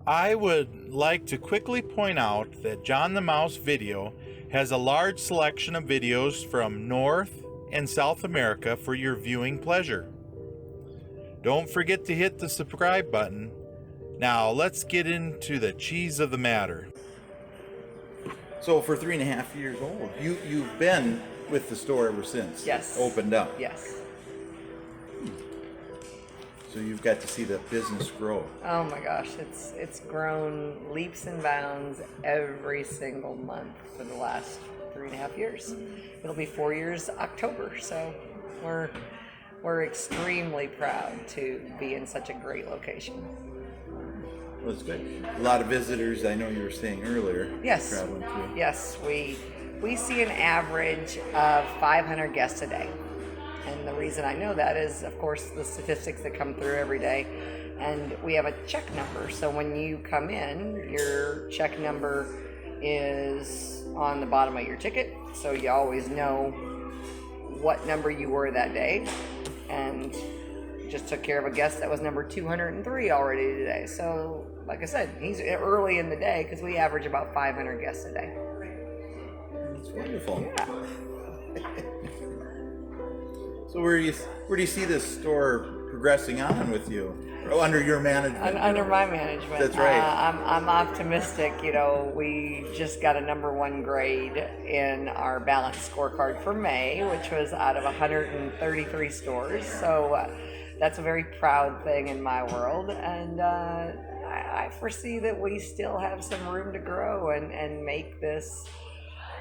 I would like to quickly point out that John the Mouse Video has a large selection of videos from North and South America for your viewing pleasure. Don't forget to hit the subscribe button. Now let's get into the cheese of the matter. So for 3.5 years old, you've been with the store ever since. Yes. It opened up. Yes. So you've got to see the business grow. Oh my gosh, it's grown leaps and bounds every single month for the last 3.5 years. It'll be 4 years October, so we're extremely proud to be in such a great location. Well, that's good. A lot of visitors, I know you were saying earlier. Yes. Traveling through. Yes, we see an average of 500 guests a day. And the reason I know that is, of course, the statistics that come through every day. And we have a check number. So when you come in, your check number is on the bottom of your ticket. So you always know what number you were that day. And just took care of a guest that was number 203 already today. So, like I said, he's early in the day because we average about 500 guests a day. That's wonderful. Yeah. So where do you see this store progressing on with you? Oh, under your management? Under my management. That's right. I'm optimistic. You know, we just got a number 1 grade in our balance scorecard for May, which was out of 133 stores. So that's a very proud thing in my world. And I foresee that we still have some room to grow and make this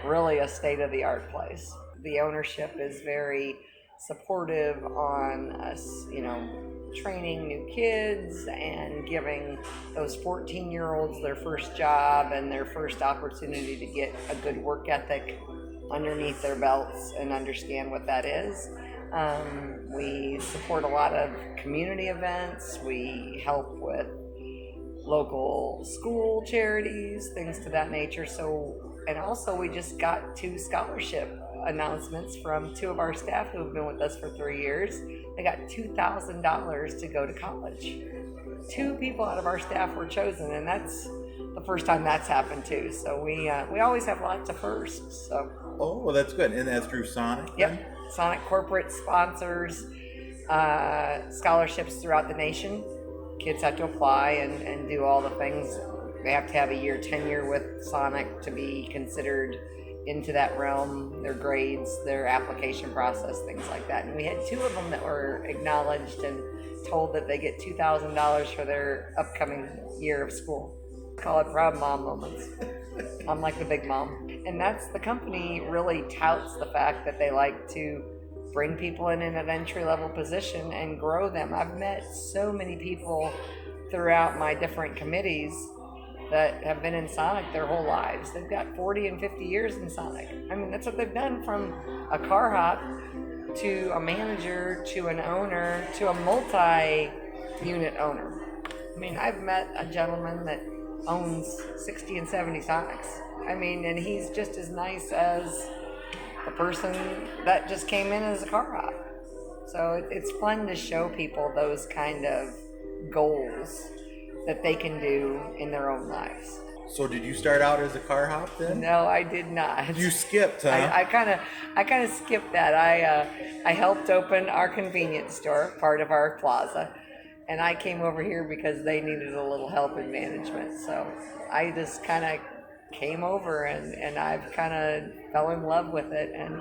really a state-of-the-art place. The ownership is very supportive on us, you know, training new kids and giving those 14-year-olds their first job and their first opportunity to get a good work ethic underneath their belts and understand what that is. We support a lot of community events. We help with local school charities, things to that nature. And also we just got 2 scholarship announcements from 2 of our staff who have been with us for 3 years. They got $2,000 to go to college. 2 people out of our staff were chosen, and that's the first time that's happened too. So we always have lots of firsts. So. Oh, well, that's good. And that's through Sonic? Yep. Then? Sonic corporate sponsors scholarships throughout the nation. Kids have to apply and do all the things. They have to have a year tenure with Sonic to be considered into that realm, their grades, their application process, things like that. And we had 2 of them that were acknowledged and told that they get $2,000 for their upcoming year of school. Call it proud mom moments. I'm like the big mom. And that's, the company really touts the fact that they like to bring people in an entry-level position and grow them. I've met so many people throughout my different committees that have been in Sonic their whole lives. They've got 40 and 50 years in Sonic. I mean, that's what they've done, from a car hop to a manager to an owner to a multi-unit owner. I mean, I've met a gentleman that owns 60 and 70 Sonics. I mean, and he's just as nice as the person that just came in as a car hop. So it's fun to show people those kind of goals that they can do in their own lives. So did you start out as a car hop then? No, I did not. You skipped, huh? I kind of skipped that. I helped open our convenience store, part of our Plaza, and I came over here because they needed a little help in management. So I just kind of came over and I've kind of fell in love with it, and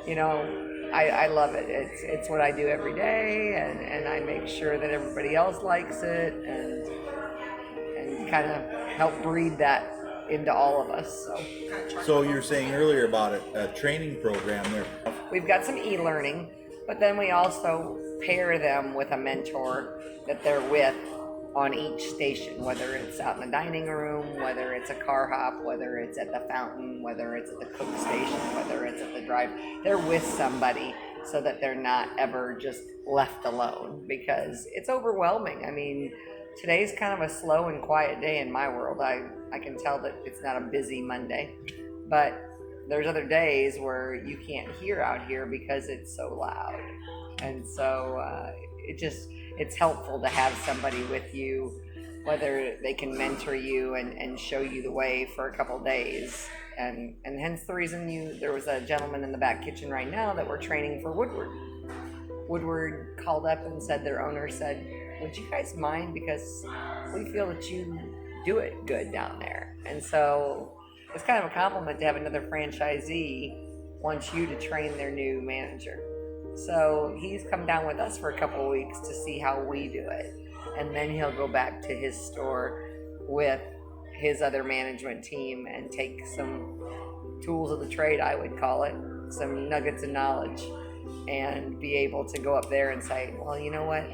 you know, I love it. It's what I do every day, and I make sure that everybody else likes it, and kind of help breed that into all of us. So you were saying earlier about a training program there. We've got some e-learning, but then we also pair them with a mentor that they're with on each station, whether it's out in the dining room, whether it's a car hop, whether it's at the fountain, whether it's at the cook station, whether it's at the drive. They're with somebody so that they're not ever just left alone, because it's overwhelming. I mean, today's kind of a slow and quiet day in my world. I can tell that it's not a busy Monday, but there's other days where you can't hear out here because it's so loud. And so it's helpful to have somebody with you, whether they can mentor you and show you the way for a couple days. And hence the reason there was a gentleman in the back kitchen right now that we're training for Woodward. Woodward called up and said, their owner said, would you guys mind, because we feel that you do it good down there. And so it's kind of a compliment to have another franchisee wants you to train their new manager. So he's come down with us for a couple of weeks to see how we do it. And then he'll go back to his store with his other management team and take some tools of the trade, I would call it, some nuggets of knowledge, and be able to go up there and say, well, you know what?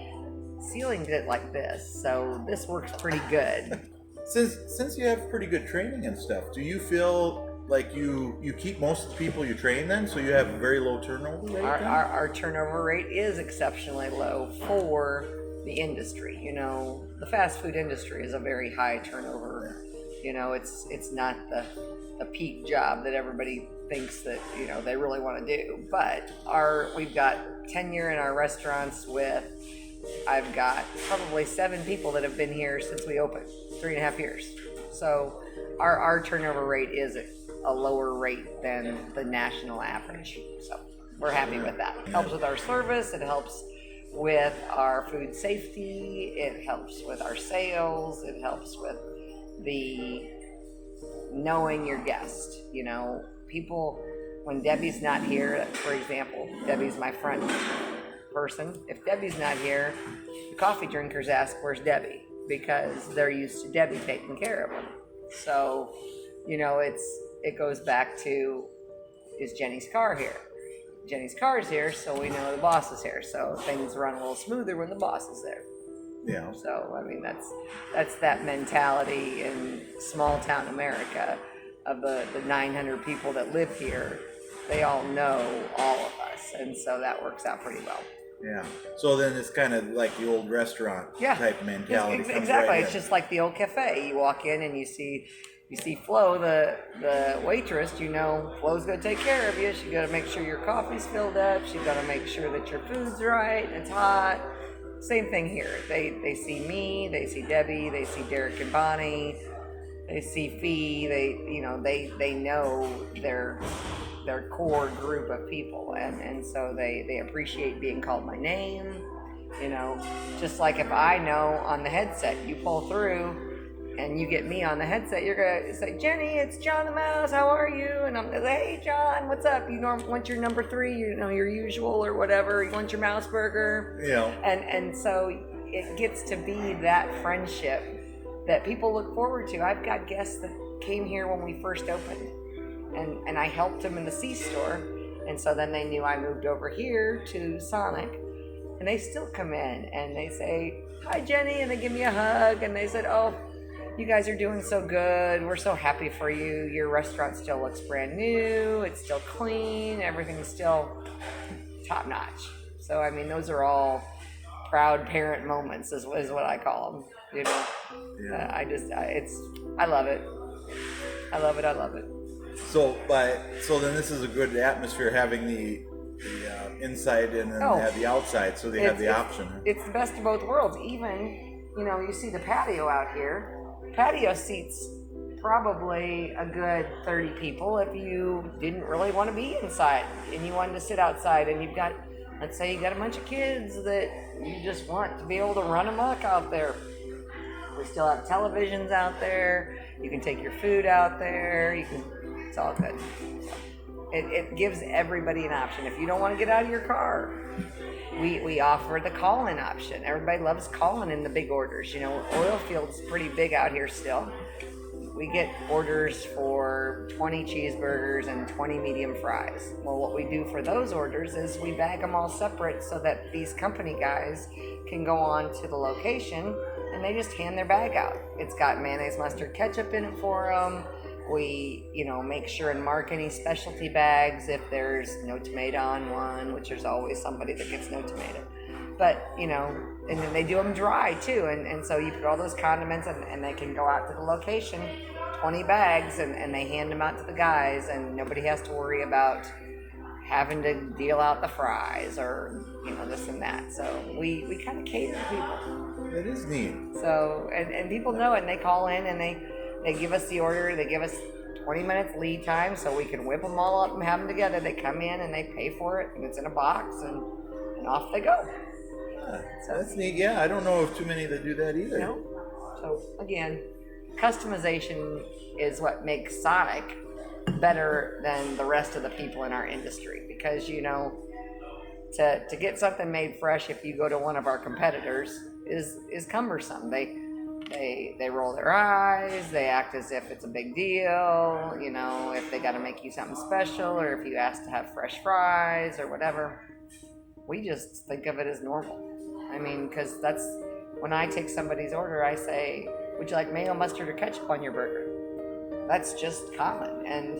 Sealing did it like this, so this works pretty good. Since you have pretty good training and stuff, do you feel like you keep most of the people you train then, so you have a very low turnover rate? Our turnover rate is exceptionally low for the industry. The fast food industry is a very high turnover. It's not the peak job that everybody thinks that they really want to do. But we've got tenure in our restaurants with, I've got probably 7 people that have been here since we opened, 3.5 years. So our turnover rate is a lower rate than the national average. So we're happy with that. It helps with our service. It helps with our food safety. It helps with our sales. It helps with the knowing your guest. People, when Debbie's not here, for example, Debbie's my front person. If Debbie's not here, the coffee drinkers ask, where's Debbie? Because they're used to Debbie taking care of them. So, it goes back to, is Jenny's car here? Jenny's car's here, so we know the boss is here. So things run a little smoother when the boss is there. Yeah. So, that's that mentality in small town America of the 900 people that live here. They all know all of us, and so that works out pretty well. Yeah. So then it's kind of like the old restaurant type mentality. Exactly. Right, it's just like the old cafe. You walk in and you see Flo, the waitress. Flo's gonna take care of you. She's gotta make sure your coffee's filled up. She's gotta make sure that your food's right and it's hot. Same thing here. They see me. They see Debbie. They see Derek and Bonnie. They see Fee. They know their core group of people, and so they appreciate being called my name. Just like if I know on the headset you pull through and you get me on the headset, you're gonna say, Jenny, it's John the Mouse, how are you? And I'm gonna say, hey John, what's up? You want your number 3, your usual or whatever, you want your mouse burger? Yeah. And so it gets to be that friendship that people look forward to. I've got guests that came here when we first opened, and I helped them in the C-store, and so then they knew I moved over here to Sonic, and they still come in and they say, hi Jenny, and they give me a hug, and they said, oh, you guys are doing so good, we're so happy for you, your restaurant still looks brand new, it's still clean, everything's still top notch. So those are all proud parent moments is what I call them. Yeah. I love it. I love it. So then this is a good atmosphere, having the inside and then have the outside, so they have the option. It's the best of both worlds. Even, you see the patio out here. Patio seats probably a good 30 people if you didn't really want to be inside and you wanted to sit outside, and let's say you got a bunch of kids that you just want to be able to run amok out there. We still have televisions out there. You can take your food out there. It's all good. It gives everybody an option. If you don't want to get out of your car, we offer the call-in option. Everybody loves calling in the big orders. Oil field's pretty big out here still. We get orders for 20 cheeseburgers and 20 medium fries. Well, what we do for those orders is we bag them all separate so that these company guys can go on to the location and they just hand their bag out. It's got mayonnaise, mustard, ketchup in it for them. We, make sure and mark any specialty bags if there's no tomato on one, which there's always somebody that gets no tomato. But, and then they do them dry too. And so you put all those condiments and they can go out to the location, 20 bags, and they hand them out to the guys, and nobody has to worry about, having to deal out the fries or, this and that. So we kind of cater to people. That is neat. So, and people know it, and they call in and they give us the order. They give us 20 minutes lead time so we can whip them all up and have them together. They come in and they pay for it, and it's in a box, and off they go. Yeah, so that's neat. Yeah, I don't know of too many that do that either. No. So again, customization is what makes Sonic better than the rest of the people in our industry, because to get something made fresh, if you go to one of our competitors, is cumbersome. They roll their eyes, they act as if it's a big deal, if they got to make you something special, or if you ask to have fresh fries or whatever. We just think of it as normal. I mean, because that's when I take somebody's order, I say, would you like mayo, mustard, or ketchup on your burger? That's just common. And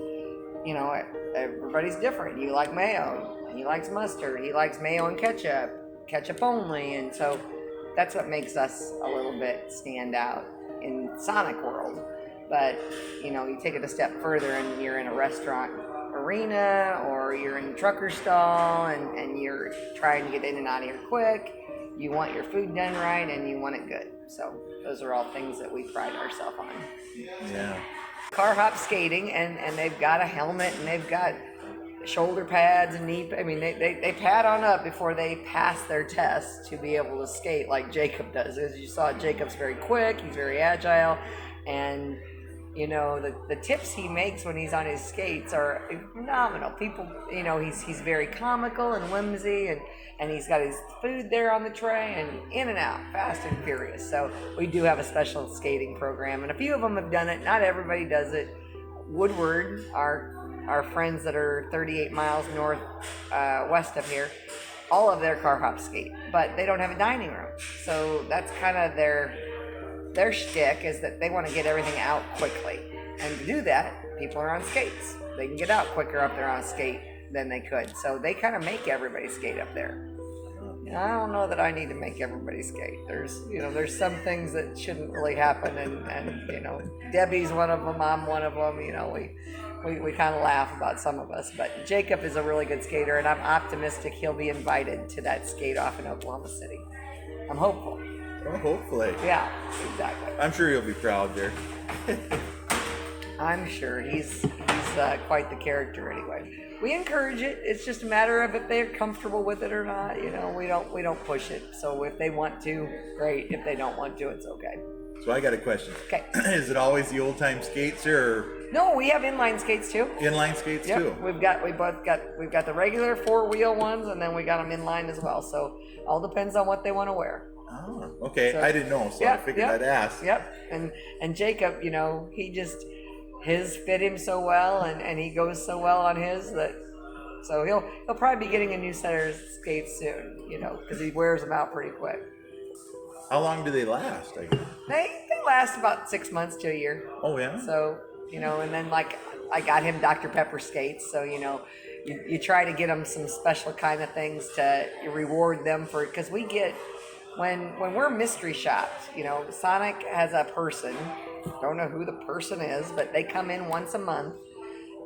everybody's different. You like mayo, and he likes mustard, he likes mayo and ketchup only. And so that's what makes us a little bit stand out in Sonic world. But you take it a step further and you're in a restaurant arena, or you're in a trucker stall, and you're trying to get in and out of here quick. You want your food done right, and you want it good. So those are all things that we pride ourselves on. Yeah. Car hop skating, and they've got a helmet, and they've got shoulder pads and knee. I mean, they pad on up before they pass their test to be able to skate like Jacob does. As you saw, Jacob's very quick, he's very agile, and the tips he makes when he's on his skates are phenomenal. People, he's very comical and whimsy, and he's got his food there on the tray, and in and out, fast and furious. So we do have a special skating program, and a few of them have done it. Not everybody does it. Woodward, our friends that are 38 miles north west of here, all of their car hop skate, but they don't have a dining room. So that's kind of their shtick, is that they want to get everything out quickly. And to do that, people are on skates. They can get out quicker up there on a skate than they could. So they kind of make everybody skate up there. I don't know that I need to make everybody skate. There's some things that shouldn't really happen, and Debbie's one of them, I'm one of them. We kind of laugh about some of us, but Jacob is a really good skater, and I'm optimistic he'll be invited to that skate off in Oklahoma City. I'm hopeful. Well, hopefully. Yeah, exactly. I'm sure he'll be proud there. I'm sure he's quite the character anyway. We encourage it. It's just a matter of if they're comfortable with it or not. We don't push it. So if they want to, great. If they don't want to, it's okay. So I got a question. Okay. Is it always the old time skates, or no? We have inline skates too. Inline skates too. We've got the regular 4-wheel ones, and then we got them inline as well. So all depends on what they want to wear. Oh, okay. So, I didn't know, so I figured I'd ask. Yep. And Jacob, his fit him so well, and he goes so well on his that. So he'll probably be getting a new set of skates soon, because he wears them out pretty quick. How long do they last? I guess? They last about 6 months to a year. Oh yeah. So and then like I got him Dr. Pepper skates, so you try to get them some special kind of things to reward them for, because we get when we're mystery shops, Sonic has a person, don't know who the person is, but they come in once a month.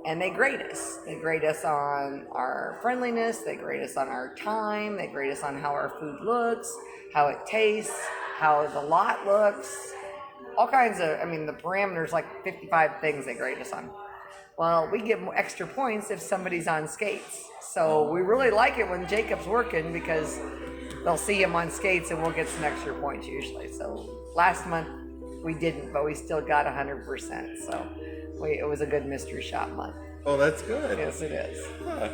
And they grade us. They grade us on our friendliness. They grade us on our time. They grade us on how our food looks, how it tastes, how the lot looks. All kinds of, the parameters, like 55 things they grade us on. Well, we get extra points if somebody's on skates. So we really like it when Jacob's working, because they'll see him on skates and we'll get some extra points usually. So last month we didn't, but we still got 100%. So it was a good mystery shop month. Oh, that's good. Yes, it is. Huh.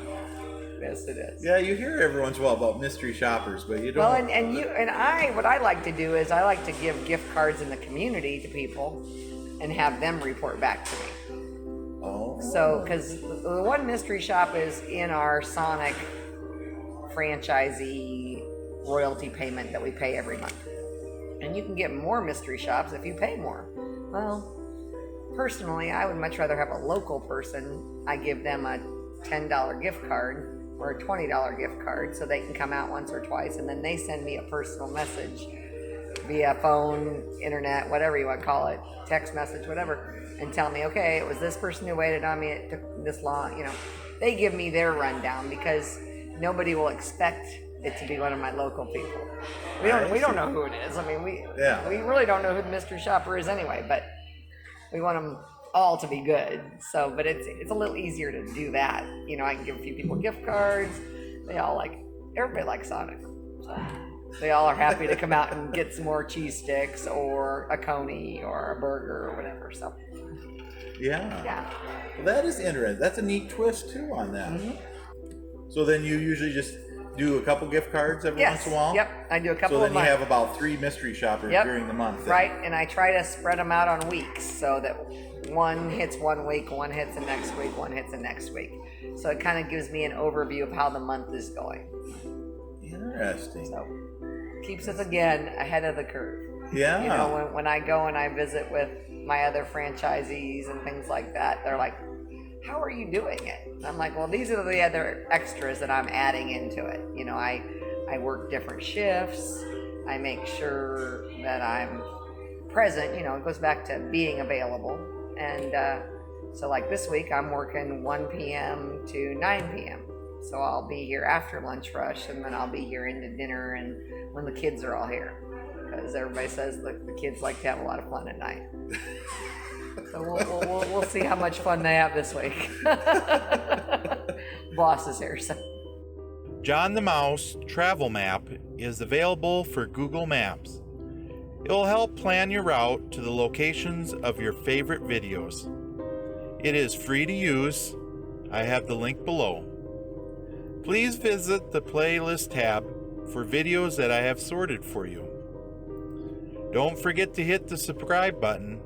Yes, it is. Yeah, you hear every once in a while about mystery shoppers, but you don't. Well, what I like to do is I like to give gift cards in the community to people and have them report back to me. Oh. So, because the one mystery shop is in our Sonic franchisee royalty payment that we pay every month. And you can get more mystery shops if you pay more. Well, personally, I would much rather have a local person. I give them a $10 gift card or a $20 gift card so they can come out once or twice, and then they send me a personal message via phone, internet, whatever you want to call it, text message, whatever, and tell me, okay, it was this person who waited on me, it took this long, they give me their rundown because nobody will expect it to be one of my local people. We don't know who it is. I mean, we really don't know who the mystery shopper is anyway, but we want them all to be good. So, but it's a little easier to do that. You know, I can give a few people gift cards. Everybody likes Sonic. So they all are happy to come out and get some more cheese sticks or a coney or a burger or whatever. So yeah. Well, that is interesting. That's a neat twist too on that. Mm-hmm. So then you usually just do a couple gift cards every once in a while? Yep, I do a couple. So then you have about 3 mystery shoppers during the month. Then. Right, and I try to spread them out on weeks so that one hits one week, one hits the next week, one hits the next week. So it kind of gives me an overview of how the month is going. Interesting. So keeps us again ahead of the curve. Yeah. You know, when I go and I visit with my other franchisees and things like that, they're like, how are you doing it? And I'm like, well, these are the other extras that I'm adding into it. You know, I work different shifts. I make sure that I'm present. You know, it goes back to being available. And so like this week, I'm working 1 p.m. to 9 p.m. So I'll be here after lunch rush, and then I'll be here into dinner and when the kids are all here. Because everybody says the kids like to have a lot of fun at night. So we'll see how much fun they have this week. Boss is here. So. John the Mouse Travel Map is available for Google Maps. It will help plan your route to the locations of your favorite videos. It is free to use. I have the link below. Please visit the playlist tab for videos that I have sorted for you. Don't forget to hit the subscribe button